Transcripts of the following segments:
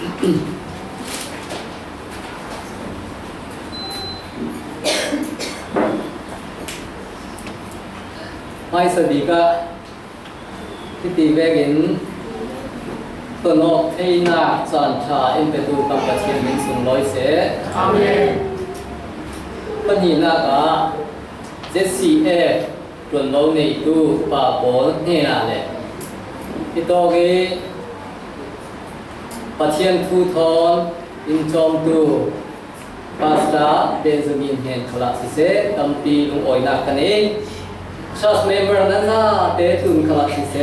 ไม่สดีก็ที่ตีแวกินตัวนกให้นาสอนชาเอ็มเปตูกับประเทศมิสุนลอยเสอาเมนปัญหาหน้าก็เจสซีเอตัวนกในตู้ป่าโบนนี่น่ะเลยที่ตัวกี้ประเทศทูทอนอินจอมตูปาสตาเบนซามินเฮนคลาสเซตัมปีลุงอ้อยนักกันเองชาสเมมเบอร์นั้นน่ะเตะทุนคลาสเซ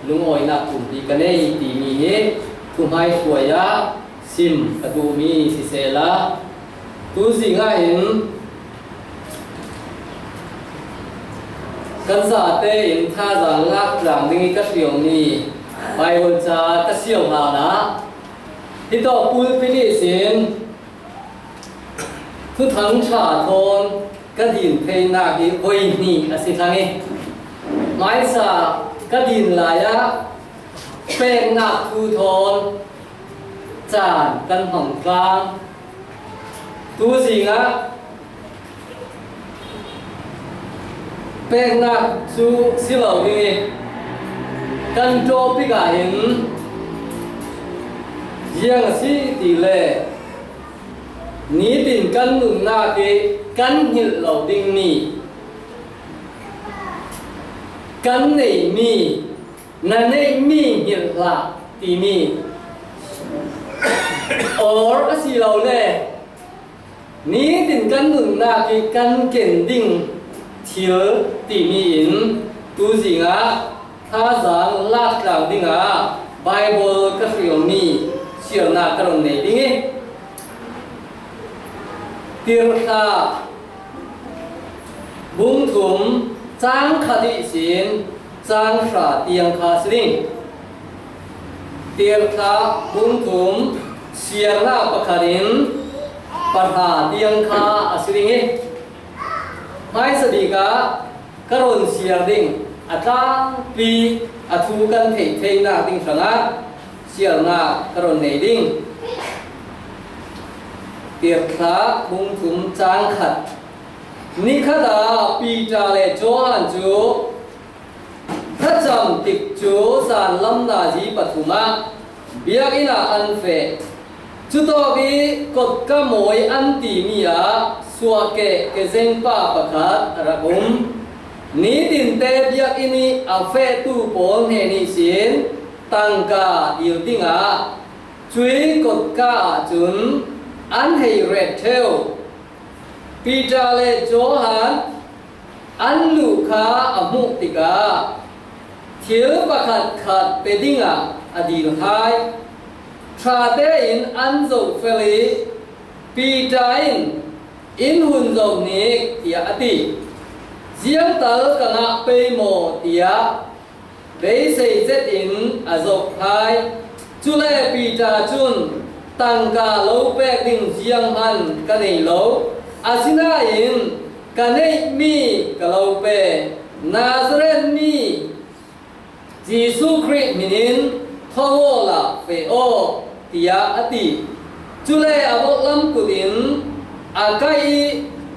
ลุงอ้อยนักทุนปีกันเองตีมีเฮทุกให้สวยยะซิมกระดูมีสิเซละตัวสิ่งง่ายเห็นกันสาเตอินท่าจังลักหลังนี้ก็เสียวนี่ไปวันจ้าก็เสียวหานะที่ต่อปูพิลิสินทุกทั้งชาทนก็ดินเพลนากีวินี่อาศัยทางนี้ไม้สาก็ดินลายะเป็นหนักทุทนจานกันห่องกลางตัวสิ่งอะเป็นหนักสูสิเหล่านี้กันโจปิกาเห็นยังสิตีเล่นี้ตินกันหนุนนาเกกันหิลเหล่าดิ้งนี่กันในมีนั่นในมีหิลละตีมีออร์สิเหล่าเล่นี้ตินกันหนุนนาเกกันเก่งดิ้งเทียตีมีอินตูสิงะท่าสังลาดกลางดิ้งะไบเบิลก็เรียกนี่เชื่อหน้ากระนในดิ้งตีรคาบุ้งถุมจางคดีสินจางขาเตียงคาสลิงตีรคาบุ้งถุมเสียหน้าปะคารินปัญหาเตียงคาอสลิงไม่สดีกากระโดนเสียดิ้งอัตราปีอัตุกันเทเทหน้าดิ้งสังอาเสียหน้ากระโดนในดิ้งเตียบขาบุ้งถุมจางขัดนิคดาปีจาเลโจฮันจูถ้าจำติดจูสารลำนาจีปฐุมะเบียกินาอันเฟจุดที่กดกมวยอันตีมีอาสัวเกเกเซงป้าประคัดระกุมนี้ตินเตเบียกินีอาเฟตูปนเฮนิสินตังกาดิวติงาช่วยกดกาจุนอันให้เรดเทลปีจาเลโจฮันอันลูกค้าอมุติกาเที่ยวประคัดขัดเปดิ้งาอดีตไทยทราเดอินอันโซเฟลีปีจาอินหุ่นโซนิกเตียอติเสียงตะกังะเปโมเตียเบสเซเจตินอโซไทยจุเลปีจาจุนตังกาโลเปกดิ้งเสียงหันกันในโลอาศินาอินกันในมีกะโลเปนาซาเรนมีจีซูคริสต์มินินทโวลาเฟโอติยาอติจุเลอโบลัมกุดินอากาย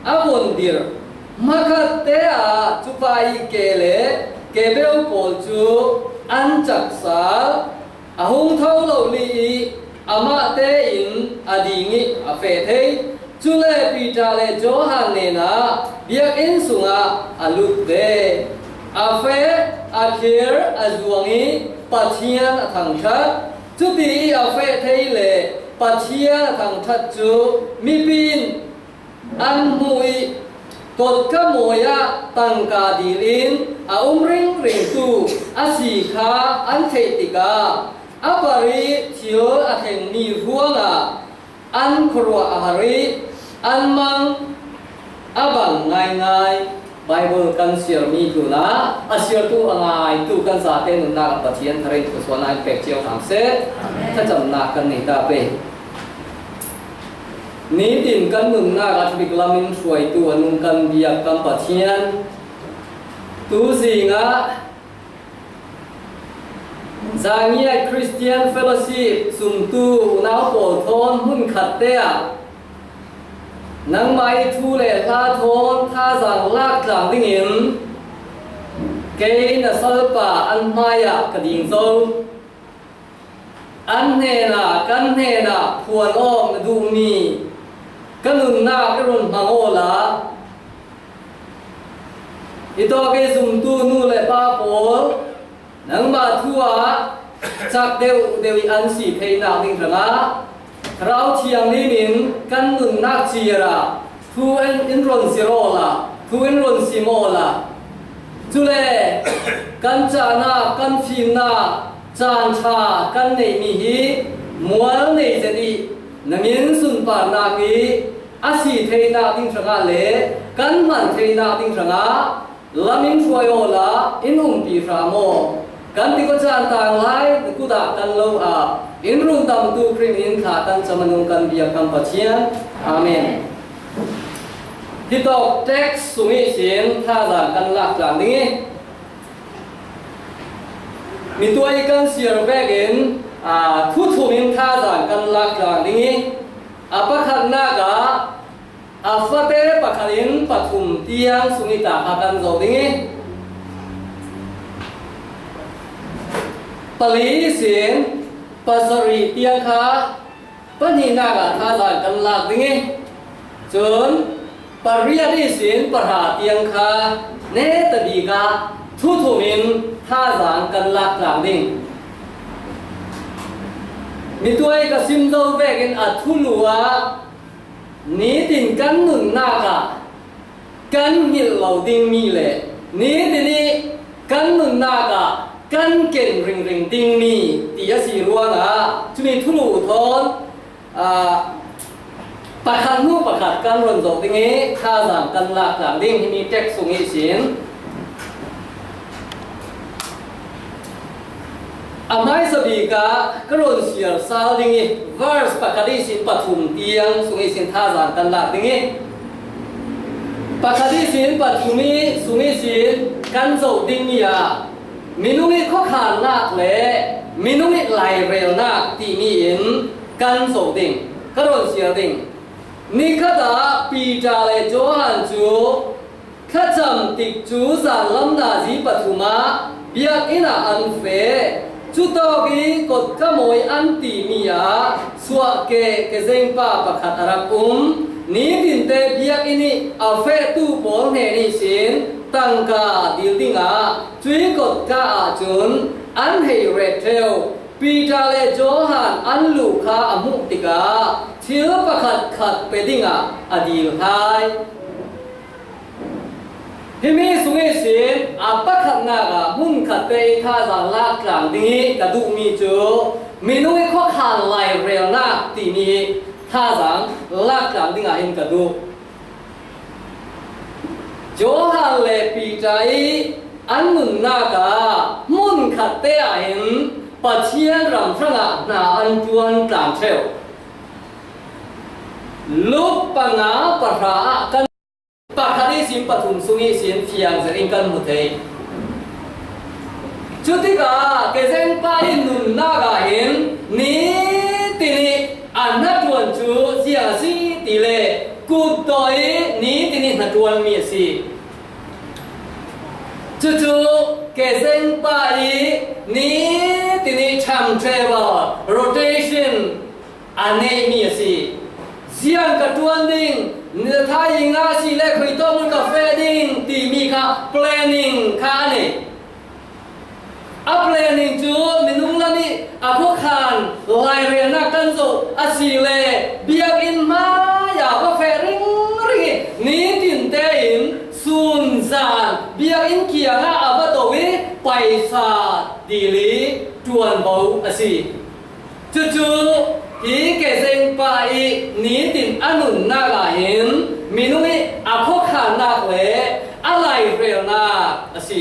อาบอนดิรมาคัตเตอาจุปายเกเลเกเบลโปจูอันจักษาอาหุงเท่าเหล่าลีอามาเตอินอดีงิอเฟเทจุเลปีจาเลโจฮันเนนาเบียกอินสุงาอลุดเดอาเฟอาเคียร์อาจวงิปัจเจียนทางทัดจุดีอาเฟเทเลปัจเจียนทางทัดจูมีปินอันมุยกดขโมยตังกาดีลินอาริงริงตูอาศิคาอันเทติกาอาบาริเชียวอาเทงมีหัวงาอันครัวอาหาริอันมังอาบังง่ายง่ายไบเบิลกันเสียมีตัวนะอาเสียตัวง่ายตัวกันสาเตนุนักปะเทียนทะเลกุศลนายเป็กเจียวหางเสถ้าจำนักกันในตาเปนี้ติ่มกันนุนนักอัตบิกลามินสวยตัวนุนกันเบียกกันปะเทียนตัวสิงะ จางเงียคริสเตียนเฟลโลชิพสุมตูนาวโปทนหุ่นขัดเตะนังไม่ทูเลลาทนท่าจางลากจางดิ่งอินเกย์นัสลปะอันมายากระดิ่งโซอันเฮนากันเฮนาพวนอ้อมดูมีกันนุนนากรุนพังโอลาอิตอเกสุมตูนูเลปาโปนังมาทัวจากเดวิอันสีเทนาดิ่งระเราเทียงลิมินกันนุนนักจีระทูเอ็นอินรอนซิโรลาทูเอ็นรอนซิโมลาจุเลกันจานากันฟิมนาจานชากันในมีฮีมัวในเจดีนมินสุนปานากีอาศีเทนาดิ่งระเลกันมันเทนาดิ่งระลามินช่วยโอลาอินปีฟรามโมกันที่ก็จะอันต่างไล่กูด่ากันโลอาอินรุ่นตำตูครีมอินขากันจะมานุกันเบียกันปัจเจียนอาเมนที่ตกเท็กซ์สุนิสินท่าด่านกันหลักหลังนี้มีตัวอีกกันเสียร์แบกินทุกทุมินท่าด่านกันหลักหลังนี้ปะขันนากะฟาเตปะขันินปะทุมเตียงสุนิตากันโจนี้ปลีสินปัสริเตียงคาปนีนากะท่าด่านกันหลักนี้จนปริยดิสินปะหาเตียงคาเนตดีกาทุทุมินท่าด่านกันหลักหลังนี้มีตัวเอกสิมโดเวกินอัทุลัวนี้ตินกันหนุนนากะกันมิลเราดิ่งมีเลยนี้ตินี้กันหนุนนากะกันเก่งริงดิ่งมีตีสีรัวนะจะมีทุลุทอนปะคันนู่ปะขัดกันรอนโจติงี้ท่าด่านกันหลักหลังดิ่งที่มีเท็กซ์สุงิสินอาไม่สบีกากระโดดเสียร์ซาลดิ้ง verse ปากกาดิสินปฐุมเตียงสุงิสินท่าจานกันหลักดิ้งปากกาดิสินปฐุมีสุงิสินกันโจดิ้งมีมินุงิข้อขานนักเล่มินุงิไหลเร็วนักตีมีอินกันโจดิ้งกระโดดเสียดิ้งนิคดาปีจาเลโจฮันจูขจำติกจูสารลำนาจีปฐุมาเบียกอินาอันเฟจุดตอกีกดขโมยอันตีมีสวะเกเซงป้าปะขัดรักนี้ดินเตเบียกอินี่อาเฟตูปอนเฮนิสินตั้งกาดิลติงจุยกดกาจุนอันเฮเรเทลปีจาเลโจฮันอันลูกาอมุติกาเชื่อปะขัดเปดิงอดีลไฮที่มีสุงิสินปะขัดนากะมุ่งขัดเตยท่าจางลากหลังนี้กระดูมีจูมีนุ่งข้อขานไหลเรียวนักตีมีท่าจางลากหลังดิ้งเห็นกระดูโจฮันเลปีใจอันนุนนากะมุ่งขัดเตยเห็นปัจเจียนรำพระนาอันจวนกลางเชลลุกปังปะรากันปากคดีสิมปฐุมสุงิสินเพียงจะอิงกันหมดเลยจุดที่กาเกษงไปนุนนากาเห็นนี้ตีนี้อันนัดวนจูเสียสีตีเลกูต่อยนี้ตีนี้นัดวนมีสิจู่ๆเกษงไปนี้ตีนี้ทำ travel rotation อันนี้มีสิเสียงกระทวนดิ่งเนื้อท้ายยิงอาชีเล็กคุยต้มกาแฟดิ่งตีมีค่ะ planning ค่ะนี่planning จูมินุงละนี่พวกขานไล่เรียนนักกันโซอาชีเล่เบียกินมาอยากกาแฟริงนี่ตินเตอินซุนซานเบียกินเกียงอาบะโตวิไปซาดีลีจวนเบาอาชีจู่ฮีเกษงไปนี้ตินอนุนนากาเห็นมินุมิพวกขานนักเล่อะไรเรียนนักอาชี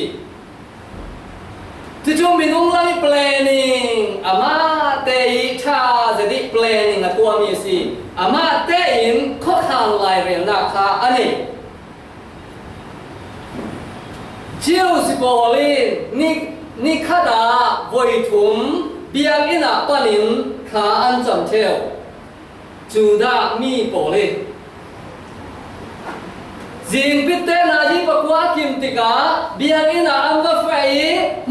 จู่ๆมินุงไล่ planning มาเตยชาจะได้ planning ตัวมีสิมาเตยินข้อขานไล่เรียนนักค่ะอันนี้เจ้าสิบอลินนี่ นี่ข้าดาวยถุมเบียงอินาปนินขาอันจำเทวจูดามีโปลิจิงพิเตนาจีปกว่าคิมติกาเบียงอินาอันว่าไฟ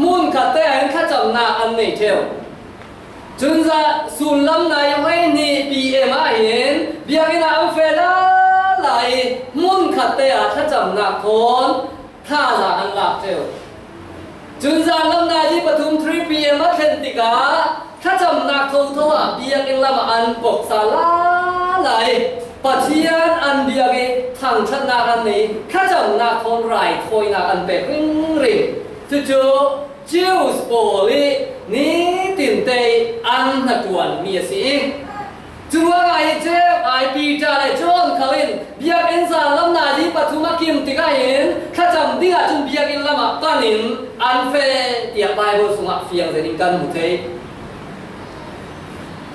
มุนขัดแต่ข้าจำนาอันไม่เทวจุนจะสุลลัมนายไม่นีปีเอ็มอาเห็นเบียงอินาอันเฟลาไหลมุนขัดแต่ข้าจำนาคนท่าละอันหลักเทวจุนจานลำนาจีปทุม3 PM มาเทนติกาถ้าจำนักทงทว่าเบียงอิงลำอันปกสาลาไหลปัจเจียนอันเบียงทางชนะกันนี้ถ้าจำนักทงไรทอยนักอันเป็ดริงริงจู่ๆจิวส์โปลีนี้ตินเตอันนักวนมีสิจุว่าไงเจ้าไอปีจาเลยจอนคาลินเบียงอินซาลำนาจีปทุมกิมติกาเห็นถ้าจำดิ้งจุนเบียงอินลำปานินอันเฟเตียบไปบนสุงเฟียงเดนิกันมุเท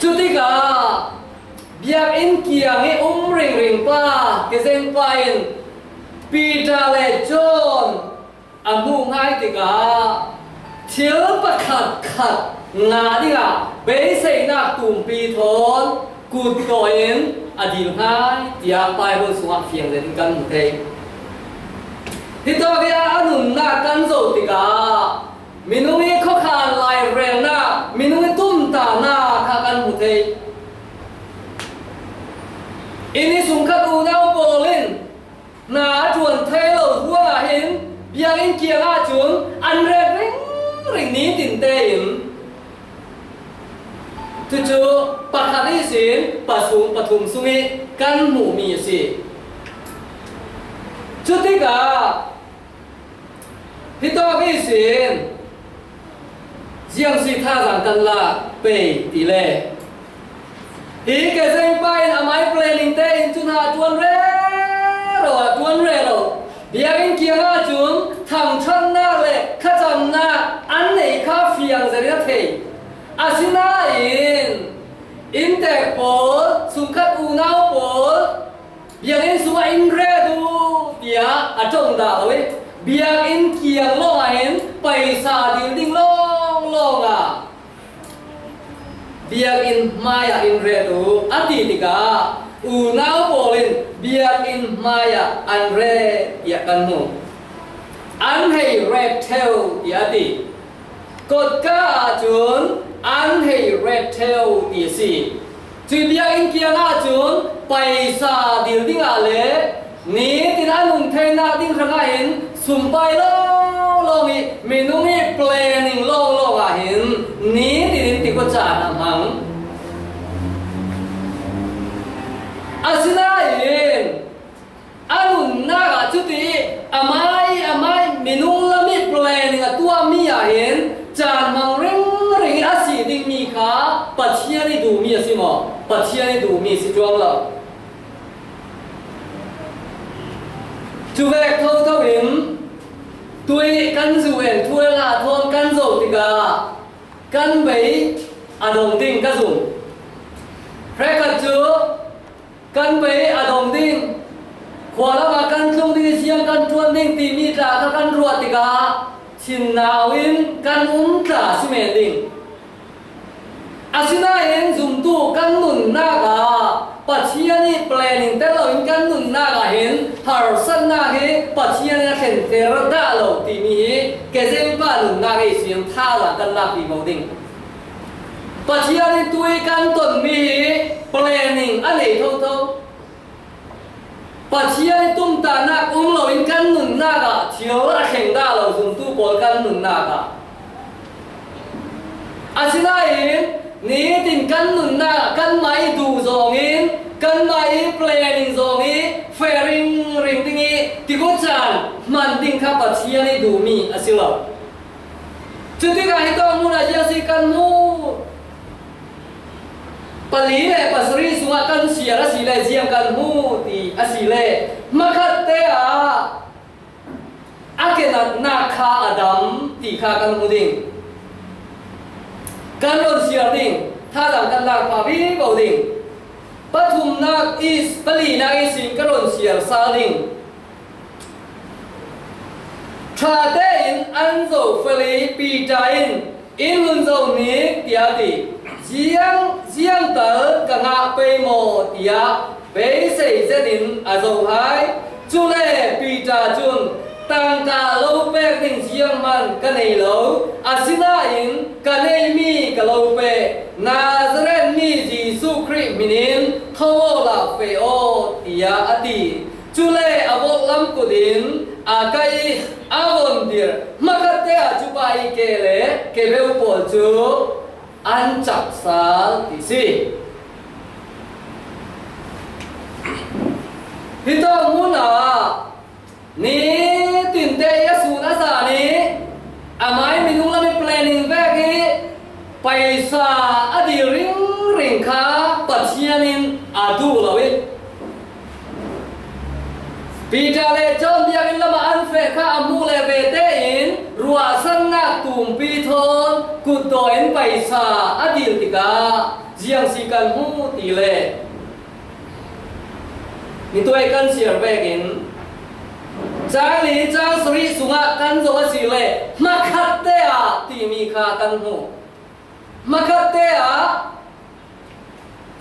จุดที่กาเบียงอินเกียงให้ริงริงป้าเกษมไปอินปีจาเลยจอนอันมุ่งให้ติกาเชื่อประขัดงาดิกาเบสเซนักตุ่มปีทอนกูดก่อยน์อดีตให้เตียบไปบนสุงเฟียงเดนิกันมุเทที่ตัวเบียอนุนนากันโจติกามินุมีข้อขาดลายแรงนามินุมีตุ้มตาหน้าขากันมุเทอินิสุงคตูนาโปลินนาจวนเทโลหัวเห็นเบียงเกียร์อาจุนอันเร่งริงนี้ตินเตยิมจู่ๆปัจจัยสินปฐุมสุงิกันหมู่มีสิจุดที่กาที่ตัวพิเศษยังสิท่าสังกันละไปตีเล่อีกเส้นไปทำไมเพลงเต้นจุนหาจวนเร่หรอจวนเร่หรอเบียงเกียร์จุนทำชั้นหน้าเลยข้าจำหน้าอันไหนข้าเฟียงจะเรียกเทอาศินาอินเตกโปสุขัดอูนาวโปเบียงอินสุวอินเรดูเดียอาจงดาเลยเบียงอินเกียงโลเห็นไปซาดิงดิ้งโลอ่ะเบียงอินมายาอินเรดูอดีติกาอูนาวโปลินเบียงอินมายาอันเรเดียกันหูอันให้เรดเทลเดียดีกดก้าจุนอันให้เรดเทลเดียสีจีเบียงอินเกียงอาจุนไปซาดิงดิ้งอะไรนี้ที่นั่นนุ่งเทน่าดิ้งข้างเห็นสุ่มไปโลมีเมนูมีเพลนิ่งโลเห็นนี้ที่ดินติดกจานมังอาศินาเห็นอันนุ่นน่าจุดที่อาไม่เมนูละมีเพลนิ่งตัวมีเห็นจานมังริงอาศิดิ้งมีขาปัจเจียนี่ดูมีสิมอปัจเจียนี่ดูมีสิจวงละจูเวกเท่าหิมตัวกันสู่เห็นทั่วละทอนกันโจติกากันไปอดงดิ้งกันสุ่มแพร่กัดจูกันไปอดงดิ้งขวาละมากันตรงที่เชียงกันทวนดิ้งตีมีตรากันรัวติกาชินนาวินกันตราสิเมดิ้งอาศินาเห็นสุ่มตู้กันหนุนหน้ากาปัจเจียนี่แปลงแต่เราเห็นกันหนุนหน้ากาเห็นหาสันหน้าเห็นปัจเจียนี่เห็นเทระดาเราตีมีเกษมป้าหนุนหน้าเห็นเสียงท่าหลังกันลาปีโมดิ้งปัจเจียนี่ตัวกันต้นมีแปลงอะไรเท่าปัจเจียนี่ตุ้มตาหน้าเราเห็นกันหนุนหน้ากาเที่ยวละเข่งดาเราสุ่มตู้บอลกันหนุนหน้ากาอาศินาเห็นนี้ตินกันหนุนหน้ากันไม่ดูซองอินกันไม่เพลงซองอินเฟริงริงติงติกุจันมันติงข้าปัจเจียนี่ดูมีอาศิลาจุดที่การให้ต้องมูนาเจียสิกันมูปลีเลปัสรีสุวกันเสียละสีเลเจียมกันมูตีอาศิเลมาคัดเตะอาเกนันนาคาอดัมตีข้ากันมูดิงการโดนเสียดิ่งถ้าหลังกันหลังพาพี่เบาดิ่งปฐุมนักอิสปลีนักอิสิงการโดนเสียซาดิ่ง tra tế in an dầu phê lý bì trà in hùn dầu ní tía tì riêng tớ cả ngạ bê mồ tía bế xây gia đình à dầu hái chú lê bì trà chun tăng cả lâu bê tình riêng man cả này lâu à xin in cả này mi cả lâu bê Nazareth mi Giêsu Christ minin thâu là phê ô tía à tì chú lê à vô lắm của đến à cái à vốn địa mà cái thế à chú bài kể lẽ kể về bộ chú ăn chặt sa tí gì thì tôi muốn à ní tuyển tệ Giêsu đã giả ní à mai mình cũng làm planning về cái paisa à đi ring khá bật nhiên in à đủ rồi Pita le chon dia in lama an fe kha amu le ve te in ruwa san na tum pi thon ku to in paisa adil tika jiang si kan hu ti le ni toy kan siar ve in cha li cha sri sunga kan zo si le ma khat te a ti mi kha kan hu ma khat te a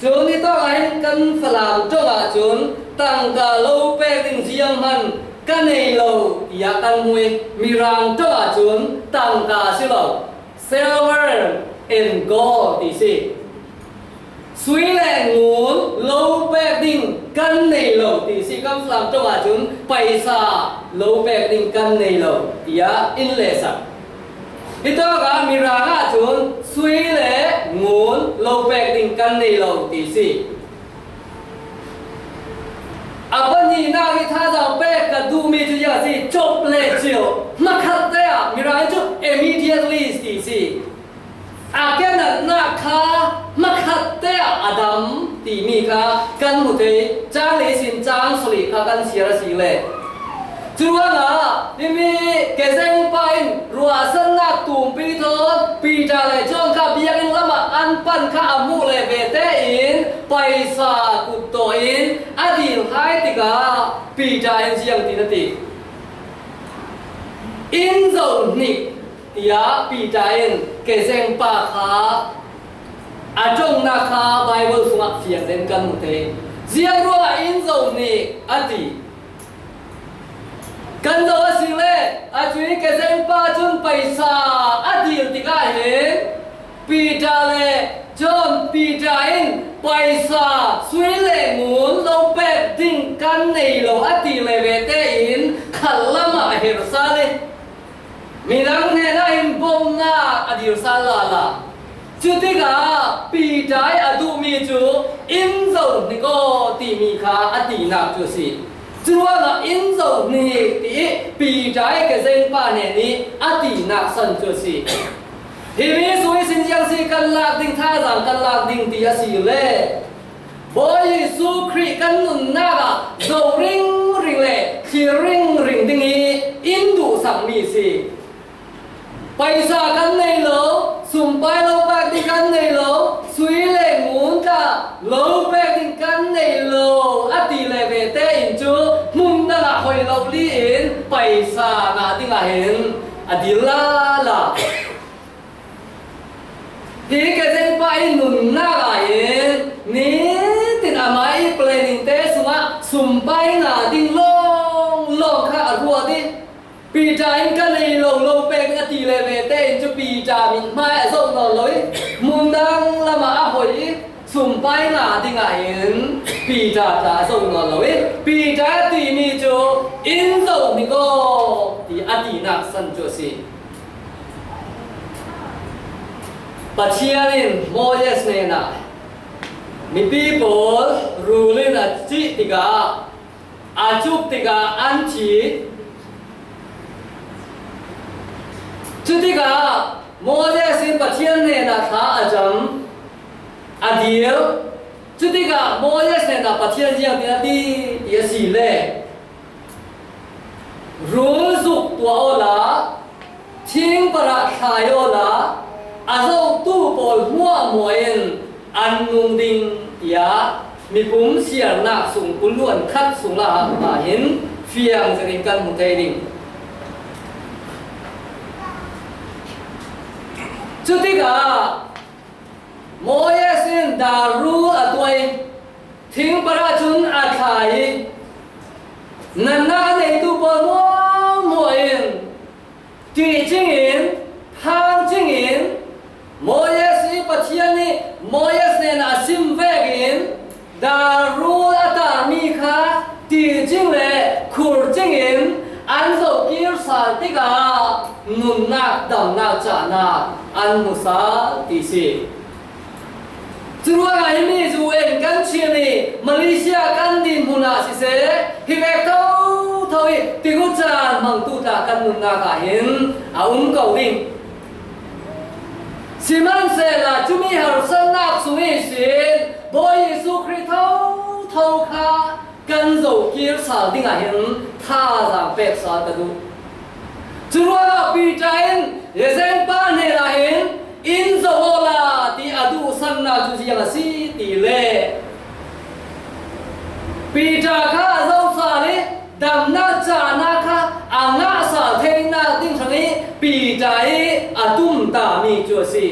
chun ni to ai kan phalam cho a chun tăng cả lâu bè tình riêng man cái này lâu ya kan mui mirang cho à chun tăng cả xí lâu silver and gold tí xí suy lệ nguồn lâu bè tình cái này lâu tí xí cam làm cho à chun paisa lâu bè tình cái này lâu ya in lệ sa itu kan mirang à chun suy lệ nguồn lâu bè tình cái này lâu tí xí apa ni na ki tha jang pe ka du mi chu ya si chop le chiu ma khat te a mi ra chu immediately si si a ke na kha ma khat te a adam ti mi kha kan mu te cha le sin chang sli kha kan sia si le chu na ni mi ke seng pain ruwa san na tum pi thon pi ta le chong kha biak in lama an pan kha amu le ve te in paisa ku to in adil hai tika pi ta in jiang ti na ti in zo ni tia pi ta in ke seng pa kha a chong na kha bible sunga fiang den kan mu te jiang ruwa in zo ni ati kan zo si le a chui ke seng pa chun paisa adil tika he pi ta le chon pi ta in paisa suy le ngun lo pe ding kan nei lo ati le ve te in khalama her sa le mirang ne na in bom na adil sa la la chu ti ga pi ta adu mi chu in zo ni ko ti mi kha ati na chu si chứ là in dầu nì tí bì trái cái dây ba nè ní á tì nạc sân chưa xì thì mi suy xin giang xì cần lạc đình tha rằng cần lạc đình tí á xì lê bố Giêsu Christ cần nụn nà gà dầu ring lệ chỉ ring đình ý in đủ sẵn mì xì bây giờ cần này lỗ sùng bay lâu bạc đi cần này lỗ suy lệ muốn cả lâu bạc đi cần này lỗ á tì lệ về tê in chú mùng đã là hồi lâu lý in bây giờ ngà đi ngà hình á đi la thì cái dân bay nụn nà gà in ní tin à máy planning tê sùng á sùng bay ngà đi long khá rùa đi pi trà in cái này lâu pe cái tỷ lệ về tên cho pi trà mình mai rộng nó lối mùng đang là mà hồi sùng bay ngả thì ngả in pi trà rộng nó lối pi trà tỷ mi cho in rộng thì có thì tỷ nạc sân cho gì bắt chia lên Moses này nè mi people ruling là chỉ thì cả chúc thì cả ăn chỉ chứ thì cả Moses xin bắt thiên này là khá ở chấm điều chứ thì cả Moses này là bắt thiên riêng thì là đi xì lệ rú dục tua là thiên para khai là dâu tu bol mua muin ăn nung đinh ya mi bún xiang nạc sùng cún luồn khát sùng là hiến phiangจะกินกันหมดเลยดิ่ง จุดที่กาโมเยสินดารูอตัวทิ้งประชุนอาไทยนันนาในตัวบนโมเอ็นที่จริงอินทางจริงอินโมเยสิปะเทียนี่โมเยสเนนาซิมเวกินดารูอาตามีค่ะที่จริงเลยคูรจริงอินอันโซกิรสันติกานุนนักดำนักจานาอันมุสาติสิจึงว่าไงมีจูเอ็นกันเชียนี่มาเลเซียกันดินมุนาสิเสฮิเวกเท่าเท่าอีติกุจานมังตุตากันนุนนักเห็นอาเก่าดิ่งสิมันเสละจุมีหารุสันนักสุมิสินบอยเยซูคริสต์เท่าค่ะกันโซกิรสาติงาเห็นท่าจางเป็ดสาตดูจึงว่าปีใจน์เยเซนปานเฮลาเห็นอินโซลาที่อดูสันนาจุจิยังสีตีเล่ปีจากข้าเจ้าสาลีดำนาจานาข้าอ่างนาสาเทนาติ้งทางนี้ปีใจอดุมตามีจัวสี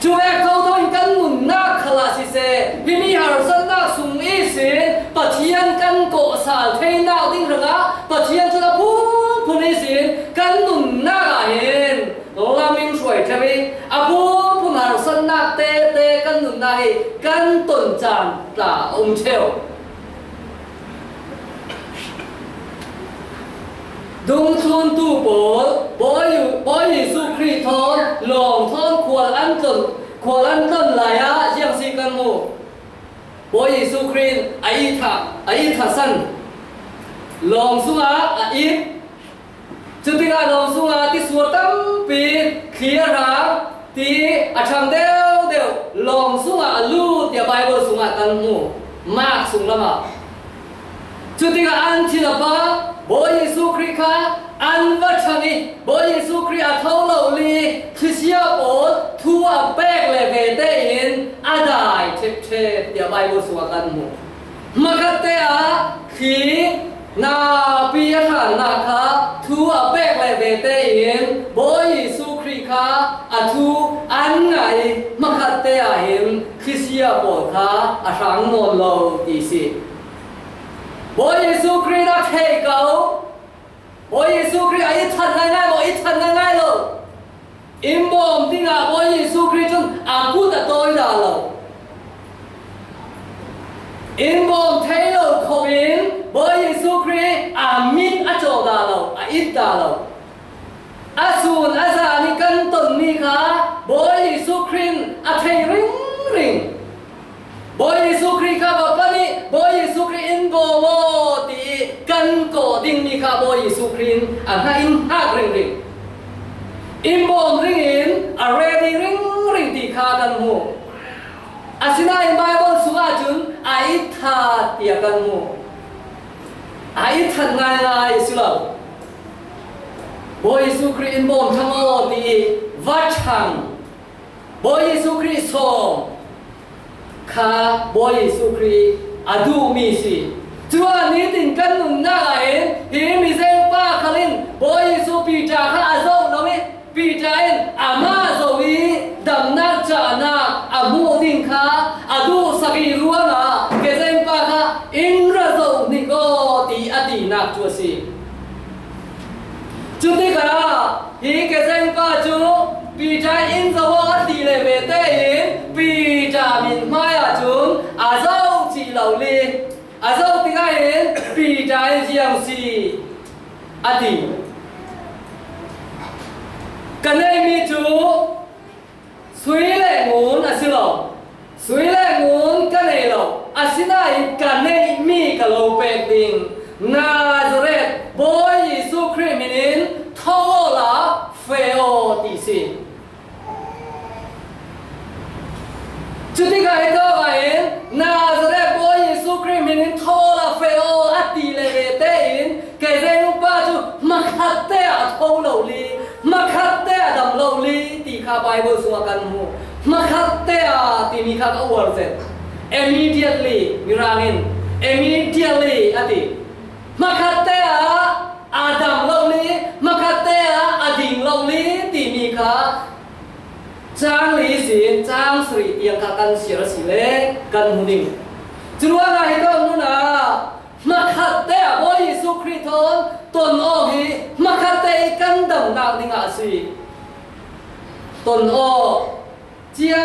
จูเอกเท่าตัวกันมุนนักขลาสิเซพิมีหาสันนักสุงอีสินปัจเจียนกันโกสาเทนาติ้งทางนี้ปัจเจียนจะพูนิสินกันมุนนักเห็นลามิงช่วยใช่ไหมอาพูหาสันนักเตกันมุนนักกันต้นจานตาองเชลดุงชวนตูโปบอยเยซูคริสต์ทอนลองทอนควรอันต้นหลายอะยังสิกันมูบอยเยซูคริสต์ไอทัสันลองสุงาอีจุดที่การลองสุงาที่สวดตั้งปีเขียราที่อาชังเดียวลองสุงาลูดอย่าไปบนสุงากันมูมากสุงละมาจุดที่การอันที่ละปะบอยเยซูคริสต์อันวัชนีบอยเยซูคริสต์เท่าเราลีคริสเตียนโอทัวเบกเลเวเตอินอาได้เชอย่าไปบนสุงากันมูมาคัตเตอขีนาปียขันนาคาทูอเบกเลเวเตอินบอยเยซูคริสต์อาทูอันไงมาคัตเตอเห็นคริสเตียนโอค่ะอาสังโนโลติสิบอยเยซูคริสต์เทเกาบอยเยซูคริสต์ไอ้ทันง่ายๆบอกไอ้ทันง่ายๆเลยอิมบอมที่งาบอยเยซูคริสต์จนอากูตะโตยดาเลยอิมบอมเทโลโควินบอยเยซูคริสต์อามิดอาโจดาเลยอาอิดดาเลยอาสูนอาซานิกันต้นนี้ค่ะบอยเยซูคริสต์อาเทริงบอยเยซูคริสต์ค่ะบอกว่านี่บอยเยซูคริสต์อินโบโมตีกันโกดิ้งนี่ค่ะบอยเยซูคริสต์อันนั้นอินฮักริงอินโบมริงอินอาเรดีริงตีค่ะกันหูอาศินาอินไบเบิลสุอาจุนไอทาเตียกันหูไอทันง่ายสิล่ะบอยเยซูคริสต์อินโบมทั้งหมดตีวัดชังบอยเยซูคริสต์ส่งข้าบอยเยซูคริสต์อดูมีสิจวนนี้ติงกันนุนนักเห็นที่มีเส้นป้าขลินบอยเยซูปีจาข้าอาโซเราไม่ปีจาเอ็นอามาโซวีดำนักจานาอามูดิงข้าอดูสกีรัวนะเกเส้นป้าข้าอินระโซนิโกตีอดีนักจัวสิจุดที่กระฮีเกเส้นป้าจูปีจาอินสวอตีเลเวเตอินปีจามินมาจุนอาโซจีเหล่าลีอาโซติกาเห็นปีจาอินเจียงซีอดีกันเลยมีจูสวยเล่งูนอาศิโลสวยเล่งูนกันเลยโลอาศินาอิกันเลยมีกะโลเปติงนาซาเรตบอยเยซูคริสต์มินินทอลาเฟโอติสิจุดที่การเห็นตัวเองนาซาเรตบอยเยซูคริสต์มินินทอลาเฟโออัติเลเวเตอินเกเรนุปาจูมาคัตเตอทอลาลีมาคัตเตอดัมลาลีตีข้าไบเบิลสวกันมูมาคัตเตอตีมีข้าก็วอร์เซต immediately มิรางิน immediately อติมาคัตเตออาดัมลาลีมาคัตเตออดิงลาลีตี ค่ะจางหลีสินจางสรีเตียงค่ะกันเสียสิเล่กันหุ่นจุดว่าไงก็นู่นนะมาขัดเตะโอ้ยสุคริตอนตนออกฮีมาขัดเตะกันดำนาดิงอาศีตนออกเจีย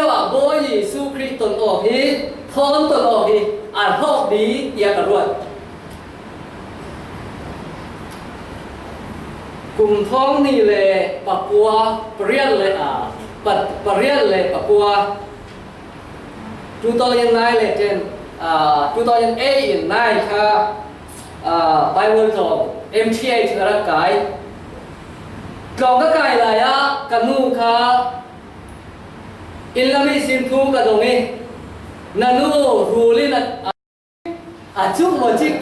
วอ่ะโอ้ยสุคริตนออกฮีทอนตนออกฮีอ่านหอกดีเตียกระรวดกลุ่มท้องนี่เลยปะปัวเปรี้ยนเลยปะเรียนเลยปะปัว2009เลยเจน2008 9ค่ะไปเวิร์ดจอบ MTH กระไก่กล่องก็ไก่เลยอ่ะกันนูค่ะอินลามิสินทูกระตรงนี้นันูรูลินจุ๊บหมดจิก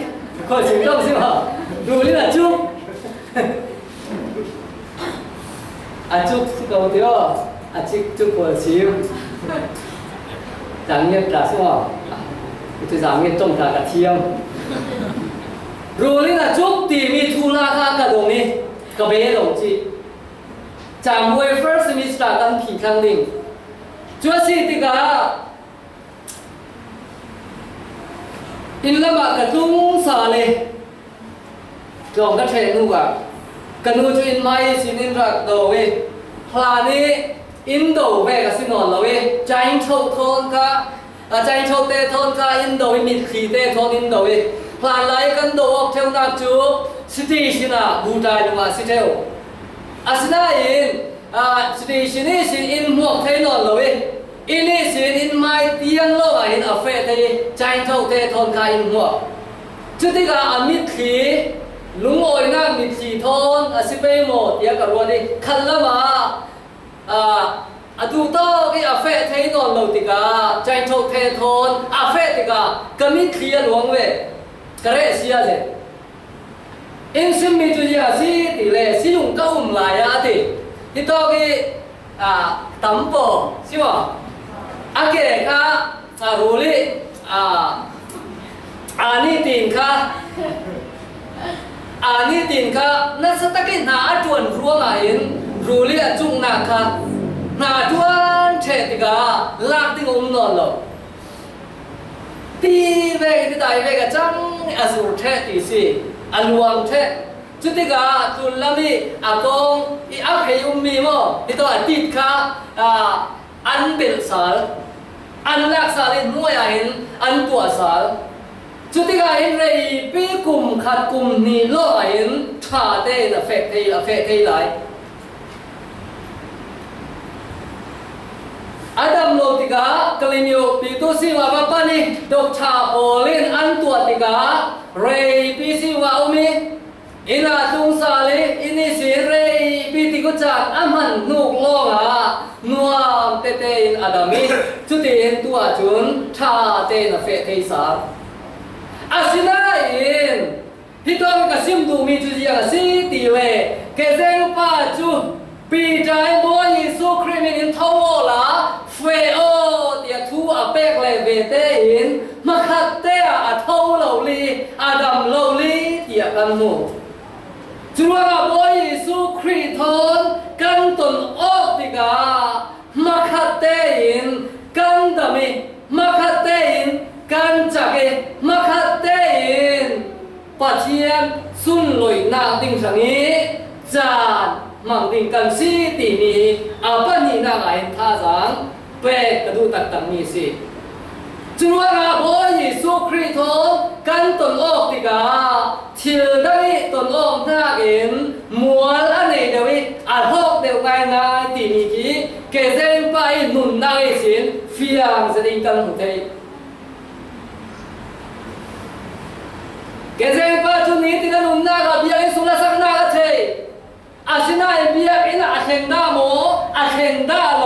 คนสิงต้องสิว่ารูลินจุ๊บจุ๊บก็เดียวจิกจุ๊บคนสิวจังเงียบกระสิว่าจะสามเงี้ยต้มกระเทียมรู้เลยนะจุกตีมีทุนราคากระดงนี้กระเบลงจีจำไว้ first semester กันผีครั้งหนึ่งจัวสิติกาอินละมากระตุ้งสาเลยลองกระเทนูกะกันนูจุอินไม่สินินรักโดเวพลานี้อินโดเวกับสินอนละเวใจโชกทนกะใจโชคเตทอนกาอินโดมีขีเตทอนอินโดพลานไลกันโดออกเทวนักจูสติชินะบูตายมาสิเทวอาสนาอินสติชินีสิอินหมวกเทนอนเลยอินี่สิอินไม่เตียนโลกอินอเฟเตใจโชคเตทอนกาอินหมวกจุดที่กาอมิตขีลุงโอยนั่งมิตขีทอนอาสิเปโมเตียกับรัวดิคันละมาดูโต้ก็อาเฟเทนอนโลติกาใจโชคเททอนอาเฟติกาก็มีเคลียร์หลวงเวกระเรเสียเลยอินซิมมีจุดยาสีติเลสิยุงก็ลายอาติที่โต้ก็ตั้มโปใช่ไหมอาเกะค่ะรูลินี่ตินค่ะนี่ตินค่ะนั่นสตักินาจวนรัวมาอินรูลิจุงนาค่ะนาจวนเชติกาลากติงนอนหลอตีเวกที่ตายเวกจังอาสุเทติสิอลวงเทจุดที่กาตุลลามีอากงอาเพยุมีโมที่ตัวติดค่ะอันเปิลสาลอันแรกสาลินมวยเห็นอันตัวสาลจุดที่กาเห็นเลยปีกุมขัดกุมนี่โลเห็นชาเตนเฟกเทไหลอาดัมโลติกากลิมิโอปีตุสิวาปปานีดอกชาโอเลนอันตัวติกาเรย์ปีสิวาอุมิอินาตุงซาเลอินิสิเรย์ปีติกุจักอามันนุกโลกานัวเตเตอินอาดามิจุดเห็นตัวจุนชาเตนเฟเทสาอาสินาอินฮิตอนกัสิมดูมีจุดยังสิติเลเกเซงปาจูปีใจบอยสุคริมินทาวละเฟโอเตียทูอาเปกเลเวเตอินมาขัดเตะอาทาวลาวลีอาดัมลาวลีเตียกันมูจุว่าบอยสุคริทอนกันตนออกติกามาขัดเตอินกันดามิมาขัดเตอินกันจักเอมาขัดเตอินปัจเจียนสุนลอยนาติงสังนี้จานมังดิงกันสีตีนีอาปันนีนางไอท่าสังเปกระดูตักตังมีสิจุว่าบอยสุคริโตกันตนออกติกาเชื่อได้ตนออกหน้าเอ็นมัวละในเดวิอาหอกเดียวไงนายตีนีกีเกเซนไปหนุนนายสินฟิยังจะดิงกันหุเทเกเซนไปจุนี้ที่กันหนุนนากเบียงสุนัขนากเทอาศินาเบียอินาเข่งดาโมอาเข่งดาโล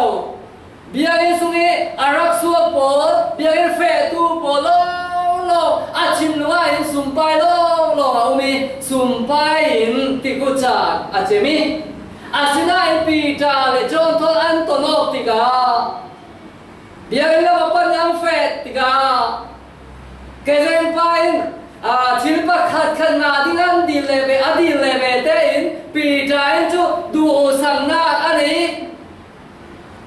เบียอิสุงีอารักสัวโปเบียอิเฟตูโปโลโลอาชิมนัวอินสุมไปโลโลอาอุมีสุมไปอินติกุจักอาเจมีอาศินาอิปีจาเลจอนทออันโตโนติกาเบียอินลาปัญญาเฟติกาเกเซนไปอิน ทิลปักขัดขนาดที่นั่นดีเลเวอดีเลเวเตอินปีใจจุดูโอสังนาอันนี้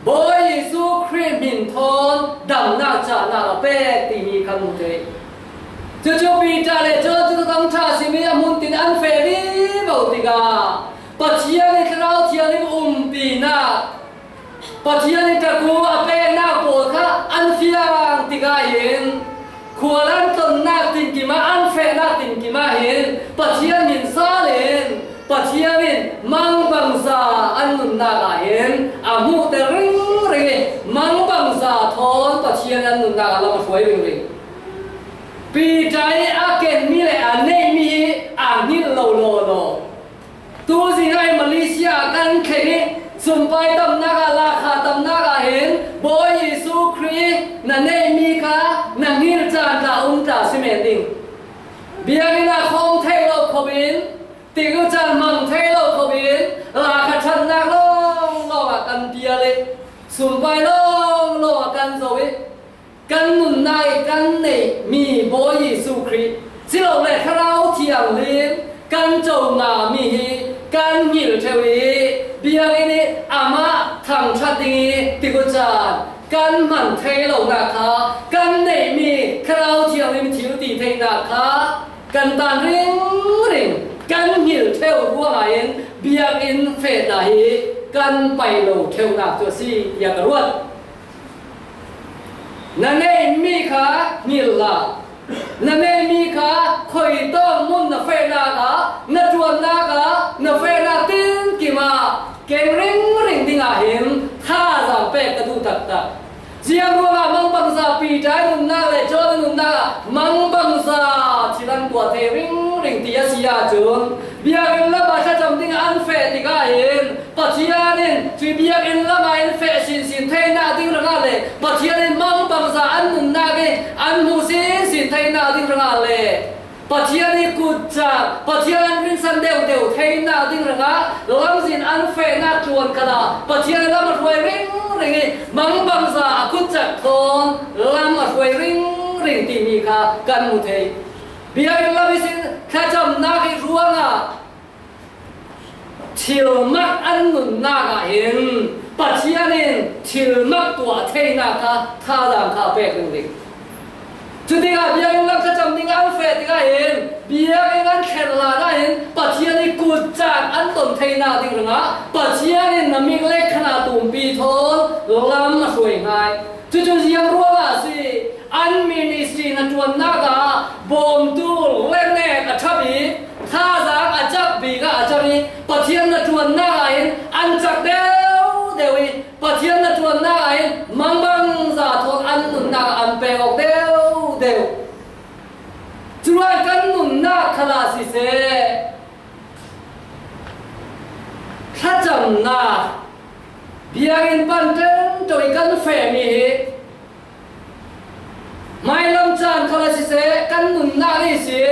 บอยเยซูคริสต์มินทอนดำนาจานาเปกตีมีคำมุเตจู่ๆปีใจเลยจู่ๆต้องชาสิมีมุนตินอันเฟรีบ่ติกาปัจจัยในคราวที่อันนี้ปีนาปัจจัยในตะกูอเปนาโปค่ะอันเฟียงติกาเห็นขวลันต้นนาตินกิมาอันเฟนาตินกิมาเห็นปัจจัยมินซาเลนปัจจัยมินมังบังซาอันนุนนากาเห็นอามูเตริงริงมังบังซาทอนปัจจัยอันนุนนากาเรามาช่วยริงริงปีใจอาเกนมีเลยอันนี้มีอันนี้โลตัวสิ่งไอ้มาเลเซียกันแค่นี้สุนไปตำนากาลาคาตำนากาเห็นบอยเยซูคริสต์นั่นเองมีค่ะนั่งหินจานตาตาสิเมติงเบียร์นาคงเทโลขบินติกุจานมังเทโลขบินลาคาชันนักลงกันเบียร์เลยสุนไปลงกันโซวิกันนุนนายกันเนมีบอยเยซูคริสต์สิเราเลยคราวเที่ยงเลี้ยงกันโจมามีกันหิลเทวีเบียงนี้อามาทางชาติติกุจานกันมันเทลงนะคะกันเนมีคราวเที่ยงนี้มีทิวตีเทนะคะกันตานริงกันหิลเทวรัวไหลเบียงอินเฟดไหลกันไปโลเทวนาตัวซีอยากรวดนั่นเองมีค่ะหิลละนั่นเองมีค่ะคอยต้องมุนนาเฟนาค่ะนาจวนนาค่ะนาเฟนาตินกิมาเกมริงติงาเห็นท่าสังเปกกระดูตักเสียงรัวมังบังซาปีใจนุนนาเลยโจนุนนามังบังซาชิลันตัวเทริงตีอาเซียจุนเบียกินละบาชจำติงอันเฟติกาเห็นปัจจัยนี้ที่เบียกินละมาอันเฟสินเทนาติงระงาเลยปัจจัยนี้มังบังซาอันนุนนาเกอันมูสินเทนาติงระงาเลยปัจจัยนี้กุจจาปัจจัยนี้สันเดียวเทนาติงระงาลำสินอันเฟนาจวนกันละปัจจัยละมาถวยริงมังบังซากุจจทอนละมาถวยริงตีมีค่ะกันมุเทเบียร์ละวิสินแค่จำนักให้รู้ว่าชิลมักอันนุนนักเห็นปัจจัยนี้ชิลมักตัวเทนักท่าดังข้าเป๊กเลยจุดที่เบียร์ละแค่จำนิ่งอันเฟติกาเห็นเบียร์ละแค่ละได้เห็นปัจจัยนี้กุจจากอันต้นเทนักดิ้งหรือปัจจัยนี้น้ำมีเล็กขนาดตุ่มปีทอนลำมาสวยงามจุดที่ยังรู้ว่าสิอันมินิสตรีนัจวนนักบอมตูเล่นเนกอัจฉริท่าจากอัจฉริก็อัจฉริปัจจัยนัจวนนักเห็นอันจักเดียวปัจจัยนัจวนนักเห็นมังบังซาทอนอันนุนนักอันเปออกเดียวจุดกันนุนนักขลาสิเสถ้าจำนักเบียร์อินปันเทนโดยกันเฟมีไม่ลำจานขลาสิเสกันนุนนักนี่สิ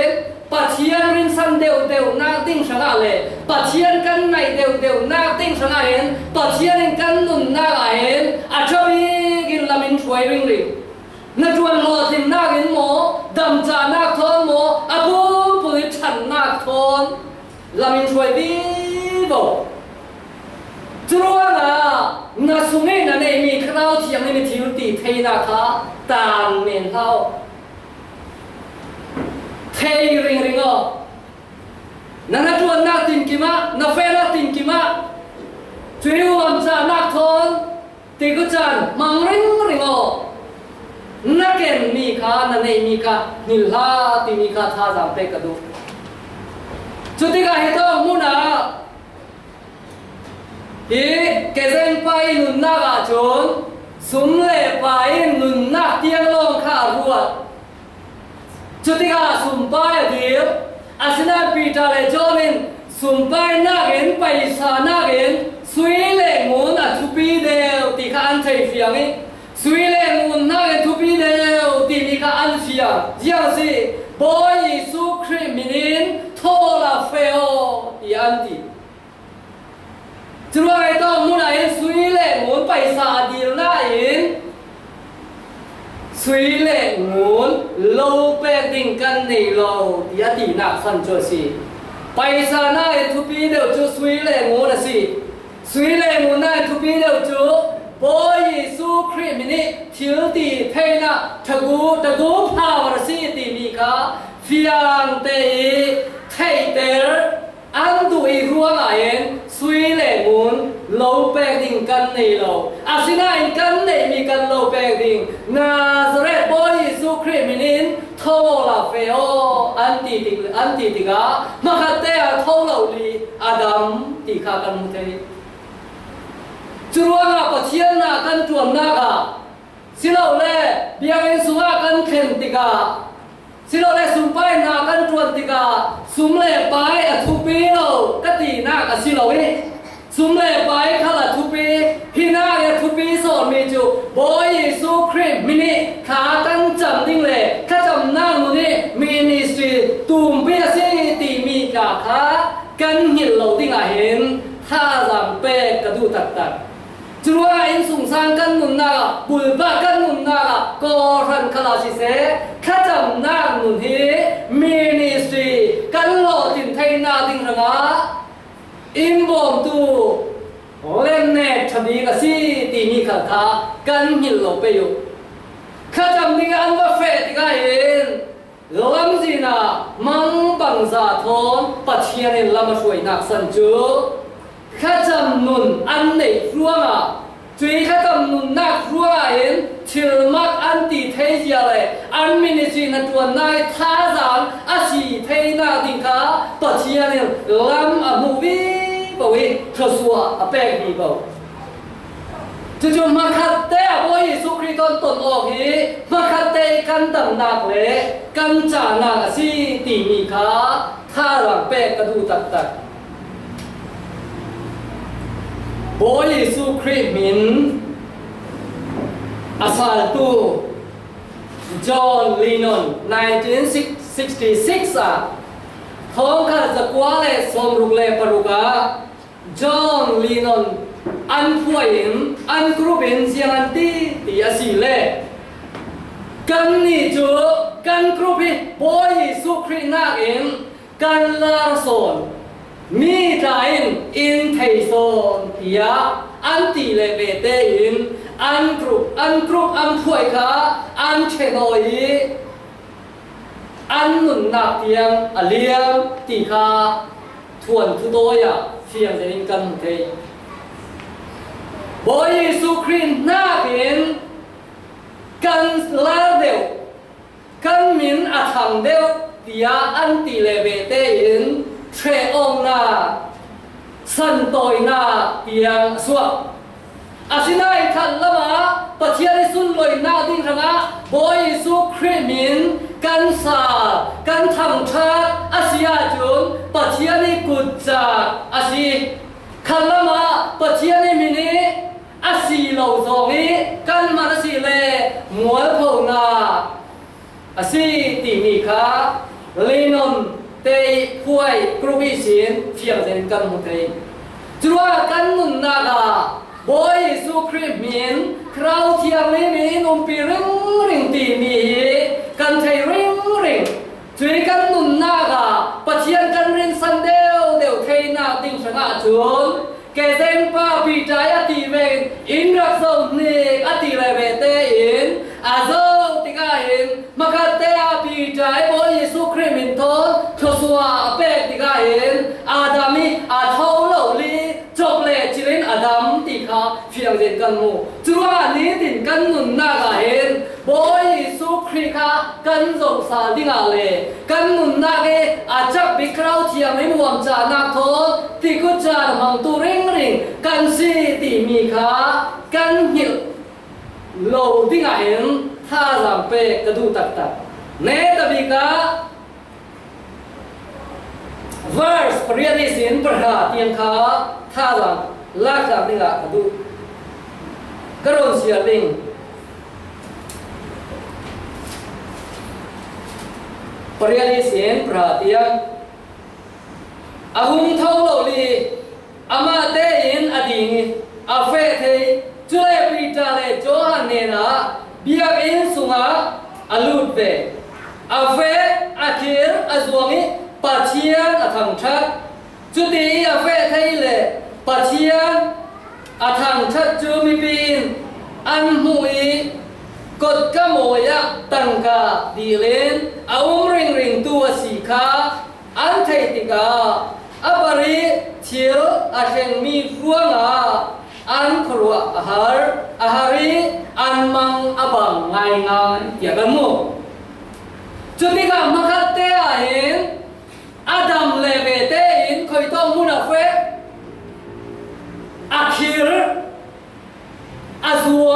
ปัจจัยรินสันเดียวนักติ้งชนะเลยปัจจัยกันในเดียวนักติ้งชนะเห็นปัจจัยกันนุนนักเห็นอาจจะมีกินลามินช่วยริงนักจวนหล่อทิมนักเห็นหมอดำจานักทอนหมออาบูปุยฉันนักทอนลามินช่วยดีบ่จรวนะนักสุเมนนั่นเองมีคราวที่ยังไม่มีทิวตีเทนะคะตามเมนเขาเทริงอ๋อนั่นจวนนักตินกิมานักเฟนักตินกิมาช่วยวันจานักทอนตีกุจันมังริงอ๋อนักเก็นมีค่ะนั่นเองมีค่ะนิลาติมีค่ะท่าจำเป็นกระดูจุดที่การเหตุมุนาฮีเกษตรไปนุนนักจนสุนเล่ไปนุนนักเตียงลงข้ารัวจุดที่การสุนไปเดียวอาศัยปีตาเลจอมินสุนไปนักเห็นไปสานักเห็นสวยเล่งุนทุปีเดียวที่ข้าอันเทียงนี้สวยเล่งุนนักเห็นทุปีเดียวที่มีข้าอันเทียงยังสิบอยเยซูคริสต์มินินโทลาเฟโอยันติจุดว่าไอ้ต้องมุนไอ้สุยเล่งุนไปสาดีลน่าเห็น suy lệ muốn lâu bè tình căn này lâu thì tỷ nạc phân cho gì bây giờ này thu phí đều cho suy lệ muốn là gì suy lệ muốn này thu phí đều cho bố Giêsu Christ mình thiếu tỷ thay na thằng cú phá vào gì tỷ mi cả phiền tệ thay tệ anh tụi ruộng ấy suy lệ muốn lâu bè tình căn này lâu à xin anh căn này mi căn lâu bè tình Nazareth bố Giêsu Christ mình thâu là phê ô anh tỷ cả mà khát tệ thâu lâu li Adam tỷ khá căn một thế Chúa ngã bát thiên na căn chuồn na cả xin lâu lệ biang xuống căn khen tỷ cả xin lỗi sum pai na kan tuan tika sum le pai a thu pi lo kati na ka xin lỗi sum le pai khala thu pi hina ya thu pi so me chu boy Giêsu Christ mini kha kan cham ding le kha cham na mu ni ministry tum pi si ti mi ka kha kan hil lo ding a hen tha jam pe ka du tak tak Chúa anh sung sang căn nụn na bùi ba căn nụn na có răn khá là chỉ sẽ khá chậm na nụn hi ministry căn lộ tìm thay na tình rằng á im bồm tu lên nè chậm đi cả si tỉ mi khả khá căn nhìn lộ bê dục khá chậm đi ăn và phê thì cái hình làm gì na mang bằng giả thôn bạch hiền nên làm suy nạc sân chú khá chậm nụn ăn nảy ruộng à Tuy khá chậm nụn nạc ruộng à hình Chil mắc ăn tì thế gì à lệ Ăn ministry nà tuần này thá giảng á xì thế nà tình khá bạch hiền nên làm à mù vi bảo vi thơ xua à bèc vi bảo Chú chú mà khát tế à bố Giêsu Christ tồn ọc hì mà khát tế căn tầm nạc lệ căn trả nạc à xì tỉ mì khá thá giảng bèc cả đu tạc tạc Bố Giêsu Christ mình asal tu John Lennon 1966 à Thong khá là quá lệ xóm rục lệ paruka John Lennon ăn phuay hình ăn group hình riêng ăn tí á xì lệ Căn nì chú căn group hình Bố Giêsu Christ nạc hình căn la sôn mi train in thầy son tia an tỷ lệ về tê in an group an thuai khá an chenoi an nụn nạc tiang a liam tỷ khá thuần thu đôi à phiền sẽ in căn thế Bố Giêsu Christ nạc in căn la đều căn min a thằng đều tia an tỷ lệ về tê in Tre ông na sân tội na tiếng suộc à xin ai thật lắm bát thiên sun lôi na tiếng rằng á Bố Giêsu Christ mình căn sa căn thằng thác à xí à chốn bát thiên cụt chạc à xí khăn lắm bát thiên mình à xí lâu rồi căn mà à xí lệ múa phồng na à xí tỉ mỉ khá Lennon tây phuay krubi xin phiền đến căn một thế chúa căn nụn na cả Bố Giêsu Christ mình khao thiang lấy mình pi ring tỉ mỉ căn thầy ring chúa căn nụn na cả bát thiên căn ring san đều thầy na tình sáng ạ chốn kẻ xem pa bị trái á tỉ về in rắc sông nè á tỉ lại về tê in à dâu tỉ cả in mà cả tê á bị trái Bố Giêsu Christ mình thôn cho xua bè tỉ cả in Adami à thâu lâu li chọc lệ chỉ lên Adam tỉ khá phiền đến căn mù chúa lý tỉnh căn nụn na cả in Bố Giêsu Christ khá căn rộng xa đi ngả lệ căn nụn na cái à chắc bị khao thiang lấy muộm trả nạc thôn tỉ cứ trả bằng tu ring căn si tỉ mỉ khá căn hiệu lâu đi ngả hình tha giảm bê cả đu tạc tạc nè ta bị cả verse priya sin perha tiang khá tha giảm lạc giảm đi ngả cả đu cái rôn xìa linh priya sin perha tiang ahung thâu lâu li ama te in ading a fe the chule pi ta le cho han ne na biak in sunga alut ve ave akhir azwangi pathian athang that chuti ave thaile pathian athang that chu mi pin an huiกดกะโมยะตังกาดีเลนอาอุมริงริงตัวสีขาอันไทติกาอัปริเชียวอาเชงมีรัวงาอันครัวอาหาริอันมังอบังไงงานเกี่ยวกันมุจุดที่กำมาคัดเตะเห็นอาดัมเลเวเตอินคอยต้องมุนาเฟอาคิรอาซัว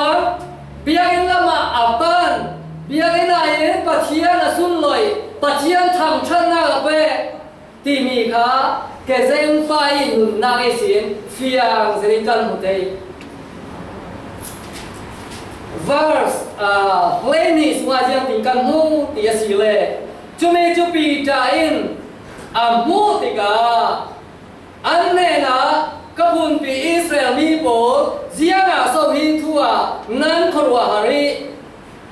biarin lama apan biarin ayin pathian asun loi pathian tham chana ape timi kha kezeng pai nun na ke sin fiang serikan hutei verse plenis wajang tingkan hu tia sile chume chupi ta in amu tiga anne na kapun pi Israel mi po zianga so hi thua nan khorwa hari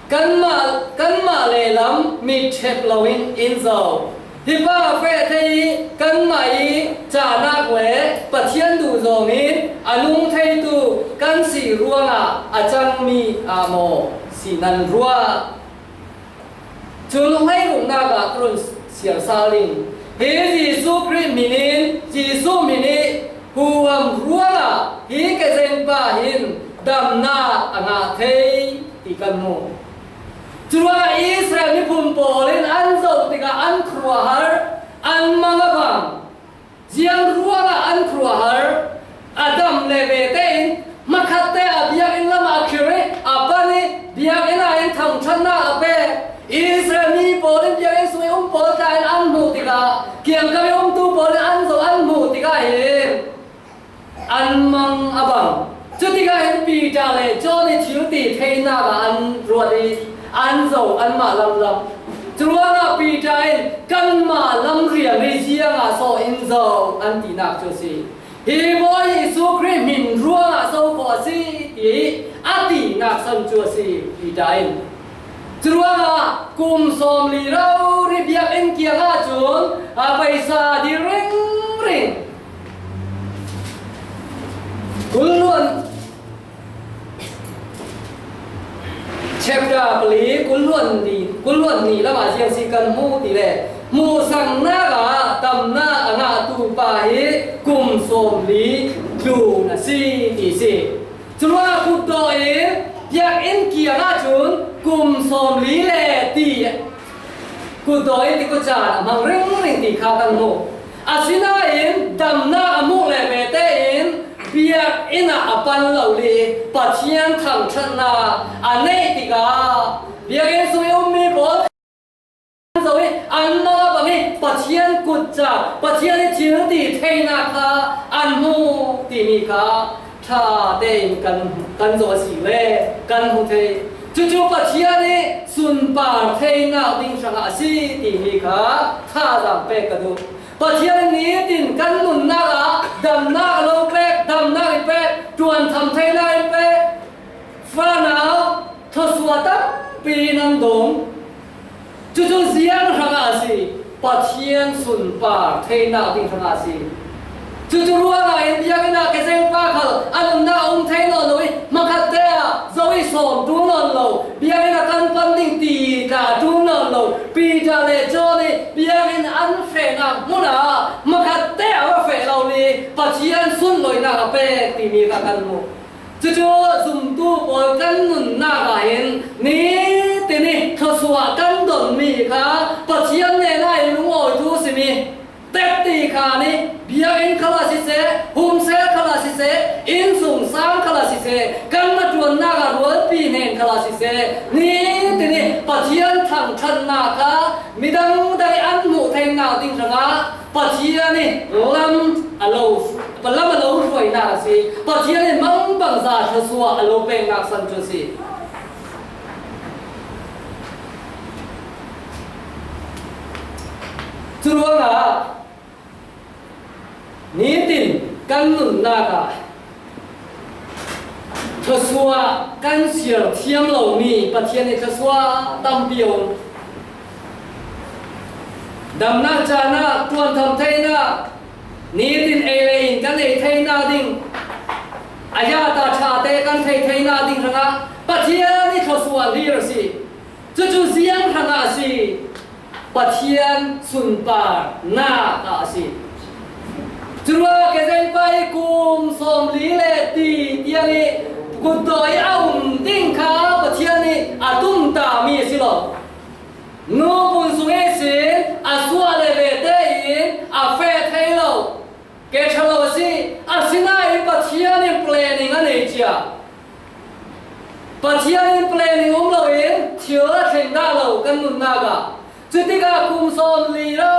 kan ma le lam mi thep lawin in zo hi ba fe thei kan mai cha na kwe pathian du zo ni anung thei tu kan si ruanga achang mi amo si nan ruwa chul hai rung na ga trun siar saling he Jesu Christ minin Jesu mini huam ruala hi ke zen pa hin dam na anga thei ti kan mo chua Israel ni pum polin an zo tika an khruwa har an manga bang jiang ruala an khruwa har adam leve tein makhatte abiak in lama akhire apani biak in ain thang channa ape Israel ni polin biak in sui pol tain an mu tika kiam ka tu polin an zo an mu tika hin an mang abang chutika hen pi ta le cho ni chiu ti thei na ga an ruwa di an zo an ma lam lam chua na pi ta en kan ma lam ria ri sia nga so in zo an ti na chu si hi bo Jesu Christ min ruwa nga so ko si ti ati na san chu si pi ta en chua na kum som li rau ri biak en kia nga chun a paisa di ring ring kulluan chapter pali kulluan ni lama siang sikan mu ti le mu sang na ga tam na anga tu pa hi kum som li lu na si ti si chua ku to e yak en kia na chun kum som li le ti ku to e ti ko cha mang ring ring ti kha kan mu asina en tam na amu le ve te en biak ina apan lo li pathian thang chana anei tiga biak en sui mi bol rồi an na ba ni pathian kutcha pathian ni chiu ti theina kha an mu ti mi kha tha te kan zo si le kan hu the chu pathian ni sun pa theina ding sanga si ti mi kha tha da pe ka du pathian ni tin kan nun na ga dam na lo pe dam na pe tuan tham thai lai pe fa na tho suata pi nan dong chu ziang hanga si pathian sun pa thai na ding hanga si chu ruwa na india na ke seng pa khal an na thai no loi ma khat te zoi som tu non lo bia na kan pan ding ti ka tu non lo pi ta le cho ni bia an fe na mu na ma khat te wa fe lo ni pathian sun loi na pe ti mi ka kan mu chu zum tu pol kan nun na ga hin ni ti ni tho suwa kan don mi kha pathian ne na lu oi tu si mi tep ti kha ni bia khala si se hum se khala si se in sung sang khala si se kan ma tuan na ga rual pi nen khala si se ni ti ni pathian thang than na kha midang dai an mu theng na ding sanga pathian ni lam alo palam alo roi na si pathian ni mang bang za tha suwa alo pe na san chu si chuwa na ni tin kan nun na ka ทศวรรษกันเสียเทียมเหล่านี้ประเทศในทศวรรษตำเปียวดำนาจานะตวนทำไทยนะนี่ดินเอเลนกันเอไทยนาดิ่งอายาตาชาเตกันไทยนาดิ่งทั้งนั้นประเทศนี้ทศวรรษลีรสิจู่ๆเสียงทั้งนั้นสิประเทศสุนปานาตาสิจุลเกษตรไปกุมสมลีเลตีเดียนี่กุดอยเอาดิ่งข้าประเทศนี้อาตุมตามีสิหรอนูบุญสุเอสิอาสวาเลเวเตอินอาเฟเทโลเกชโลสิอาสินาอิประเทศนี้เพลนิงอันนี้จ้ะประเทศนี้เพลนิงอุ้มเราเองเชื่อเชิงได้เรากันนุนนากะจุดที่กาคุมสมลีเรา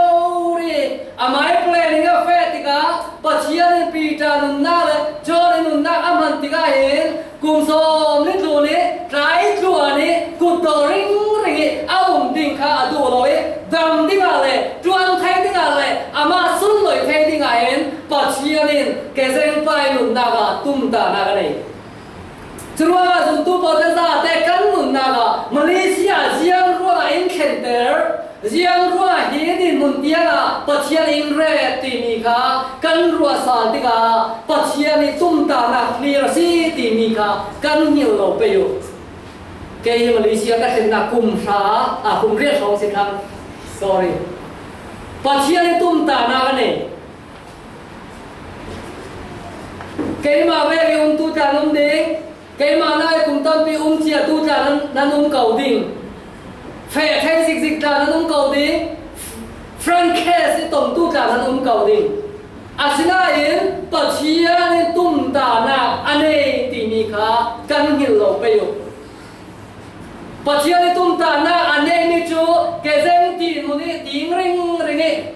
ดิอาไม่เพลนิงอาเฟติกาประเทศนี้ปีจานุนนาเลยจอร์นุนนาอามันติกาเห็นคุมสมลีตัวนี้ไรตัวนี้กุดริงเอาดิ่งข้าดูเลยดำดิ่งอะไรจวนไทยดิ่งอะไรอามาสุนเลยไทยดิ่งอะไรปัจจัยนี้เกษตรไปหนุนนากาตุ้มตานากันเลยจรวดสุนทุปอดซาแต่กันหนุนนากามาเลเซียเซียงรัวอินเคนเตอร์เซียงรัวเฮดินมุนเตียกาปัจจัยอินเรติมีกากันรัวสาติกาปัจจัยนี้ตุ้มตานาคลีรสีติมีกากันหิวเราไปอยู่เกย์มาเลเซียก็เห็นนักคุมพระคุมเรียกสองสิครับ sorry ปัจจัยนี้ตุ้มตานากันเนี่ยเกย์มาเวรีตุจานุมเด้งเกย์มาได้คุมต้นปีเชียตุจานันเก่าดิ่งเฟะเทสิกตานันเก่าดิ่งฟรังเคสตมตุจานันเก่าดิ่งอาศินาเองปัจจัยนี้ตุ้มตานาอันนี้ตีมีค่ะกันหินเราไปอยู่ปัจจัยนี้ตุ้มตานาอันนี้นี่จูเกษตรตีมุนีติงริง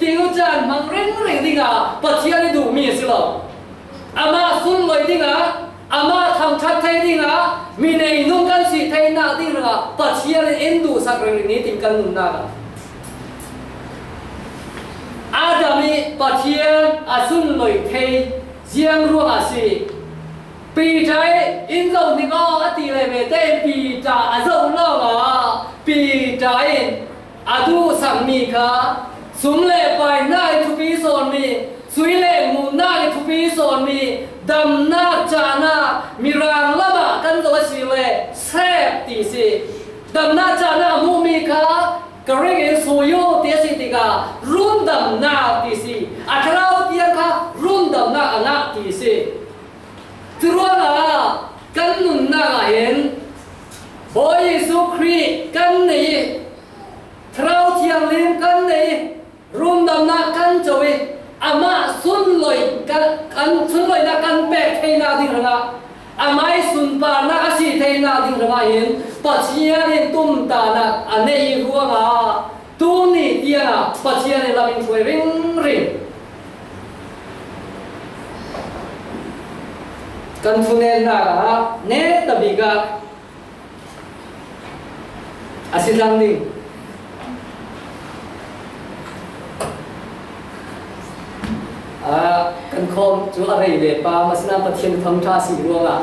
ติงจันมังริงดิ่งอ่ะปัจจัยนี้ดูมีสิล่ะอามาสุนลอยดิ่งอ่ะอามาทำชัดไทยดิ่งอ่ะมีในนุ่งกันสีไทยนาดิ่งอ่ะปัจจัยนี้เอ็นดูสักริงนี้ติงกันนุ่งนาอาดามีปัจจัยอาสุนลอยไทยเสียงรัวอาศิปีใจอินโดนีก็อติเลเวเตปีใจอาโซนล่ะปีใจอาดูสังมีค่ะสุมเลไปหน้าทุปีโซนมีสุยเลมุนหน้าทุปีโซนมีดำหน้าจานามีรางละบะกันตัวสิเลเซฟตีสิดำหน้าจานามูมีค่ะกระเรงสุโยเตียสิติการุ่นดำหน้าตีสิอัตราเตียค่ะรุ่นดำหน้าอนาตีสิจุลละกันนุนนาเห็นพระเยซูคริสต์กันนี้เท้าเทียมลิมกันนี้รุ่นดำนากันจอยอามาสุนลอยกันสุนลอยนักกันแบกเทนาดิ่งระ amai sun pa na asi theina ding ranga hin pachia ni tum ta na anei ruanga tu ni tia pachia ni laming thoi ring ring kan thunen na ga ne tabiga asilang ding kan khom chu arai le pa masna pathian tham tha si ruanga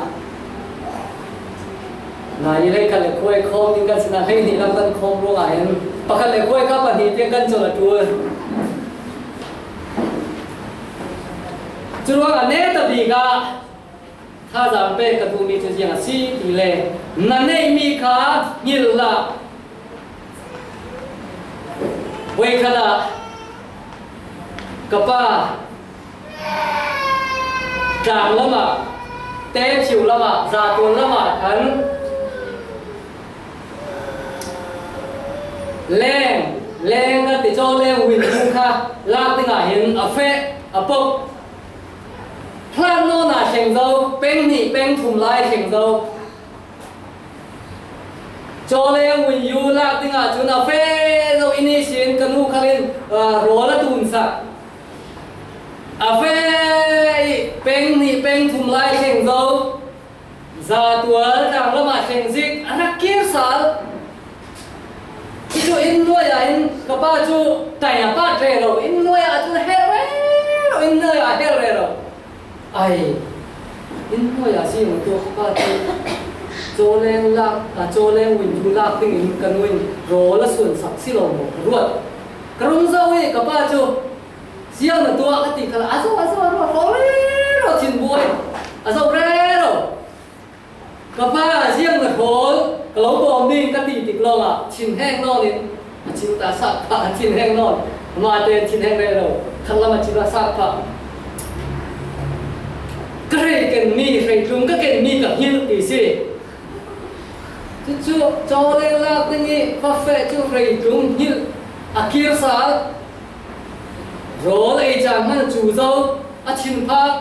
na ile kan le khoi khom ning kan sna hei ni lam kan khom ruanga hen pakhan le khoi ka pa ni te kan chola tu chu ruanga ne ta bi ga tha jam pe ka tu mi chu jiang si ti le na nei mi kha ngil la we khala kapa tràng lắm à, té chiều lắm à, già tuần lắm à, khấn lên lên cái thì cho lên huyền hung kha, la tiếng à hiện ở phê ở bốc, plan nó là chèn dâu, beng nị beng thùng lai chèn dâu, cho lên huyền yu la tiếng à chúng ở phê dâu ini xin cần hung kha lên rúa là tuần sạc phê beng ni beng thum lai cheng zo za tua rang lama cheng zik anak kia sal itu in noi ya in kapa chu tai pa tre ro in noi ya chu he re in noi ya he re ro ai อินหัวยาซีของตัวป้าที่โจเลงลักโจเลงวินยูลักติ้งอินกันวินโรละส่วนสักสิโลหมดรวดกรุงเซเวกับป้าจูเสียงตัวกติกาอาโซโรเร่โรชินบวยอาโซเร่โรกับป้าเสียงโรกลบอมดิ้งกติติกลองอ่ะชินแห้งนอนนี่ชินตาสักผ้าชินแห้งนอนมาเดินชินแห้งเร่โรขันละมาชินตาสักผ้าก็เรียกมีใครจุ่มก็เก่งมีกับฮิลตีสิจู่ๆจอเลงลากติ้งนี้ฟ้าเฟะจู่ใครจุ่มฮิลอาคิรสาโรลไอจางมันจู่เจ้าอาชินพัก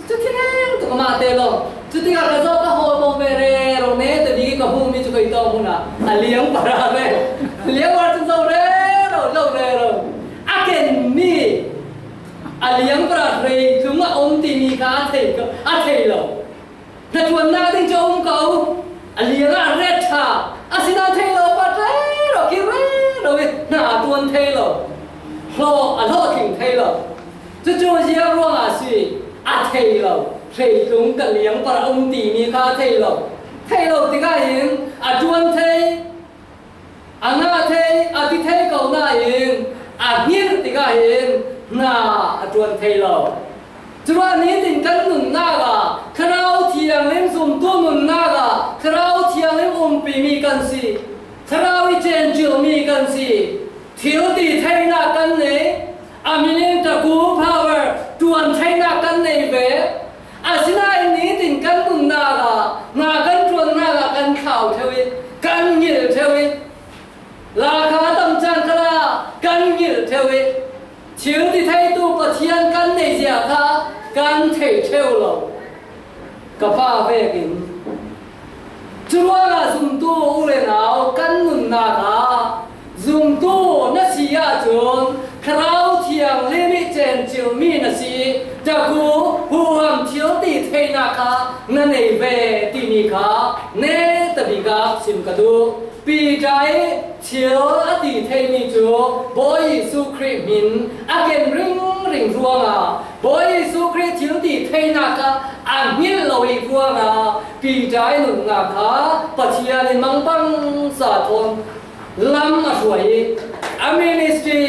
จู่ที่นั่นตัวมาเตลอจู่ที่การเจ้าก็โฮมเมเรโรเนตดีกับผู้มีจุกไอตอมุนะอาเลี้ยงปลาเร่เลี้ยงว่าจุเจ้าเร่โรเจ้าเร่โรอาเก่งมีอาเลี้ยงปลาเร่ถึงว่าอมตีมีกาเทก็อาเทลแต่ชวนหน้าที่จะอมเขาอาเลี้ยงอาเรชาอาสินาเทลปลาเร่โรคิเร่โรเวหน้าตัวเทลโลอันโลถึงเทลจู่ๆเสียงร้องอาสิอาเทลเทลุงกับเลี้ยงปลาอมตีมีกาเทลที่ก็เห็นอาจวนเทอาหน้าเทอาทิเทเก่าหน้าเองอาเงี้ยที่ก็เห็นหน้าอาจวนเทลจวนนี้ถึงกันหนุนหน้ากะคราวเที่ยงเล่นสุ่มตัวหนุนหน้ากะคราวเที่ยงเล่นอมปีมีกันสิคราวเจนจิวมีกันสิเที่ยวตีไทยหน้ากันเนี่ยอามิเนนตะกูพาวเวอร์จวนไทยหน้ากันเนี่ยเว้อาสินาอันนี้ถึงกันหนุนหน้ากะหน้ากันจวนหน้ากะกันข่าวเทวิตกันเงี้ยเทวิตราคาต่ำจังครากันเงี้ยเทวิตชิวที่ไทยตู้ปะเทียนกันในเสียค่ะกันเทเชลโลกับผ้าเวกินจวนละซุ่มตู้อุเรนเอากันนุนนาคาซุ่มตู้นัชยาจนคราวเทียงเลมิเจนจิวมีนัสีจากกูหัวมเทียวตีเทนาคานั่นเอเวตีนิคาเนตบิกาสิมกระดูปีใจเชียวอดีเทมีจูบอยสุคริมินอาเกนริงรัวงาบอยสุคริเชียวตีเทนาคาอันมิลลอยรัวงาปีใจหนุนนาคาปัจเจียนมังปังสาทนลำมาสวยอเมริสตี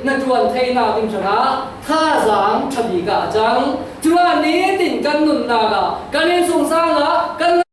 นักจวนเทนาติมชนะท่าสามฉบีกาจังจวนนี้ติ่งกันหนุนนากากันเล่นสงสารละกัน